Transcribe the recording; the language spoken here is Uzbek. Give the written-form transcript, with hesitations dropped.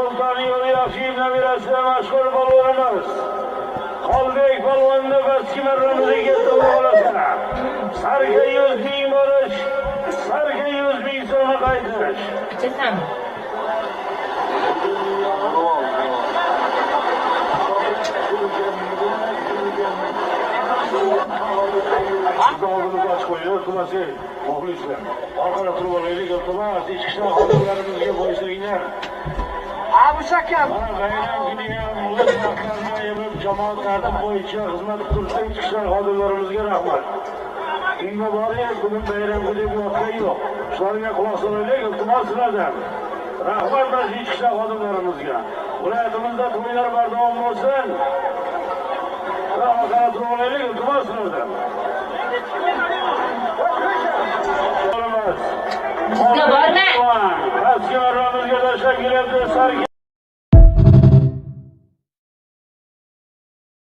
Sultan Yo'lyoqchiyev nabirasi mashhur polvonimiz Xolbek polvonni pastki marramizga keltirib olasana. Sarga 100 ming borish, sarga 100 ming so'mga qaytirish. Bittasanmi? Oldimiz ochib qo'ying, iltimos, muxlislar. Orqada turib olaylik, iltimos, ichki ishlar xodimlarimizga qo'ysanglar. Abush akam. Mana bayram kuniga mulk vaqtlarini ayirib jamoat tartib bo'yicha xizmat qilgan ichki ishlar xodimlarimizga rahmat. Uyga boring, bugun bayramga deb yotgan yo'q. Shularga quloq solaylik, iltimos sizlardan. Rahmat mana ichki ishlar xodimlarimizga. Viloyatimizda to'ylar bardavom bo'lsin. Orqada turib olaylik, iltimos sizlardan. Bizga borma. Pastki marramizga tashlab kelibdi, sarga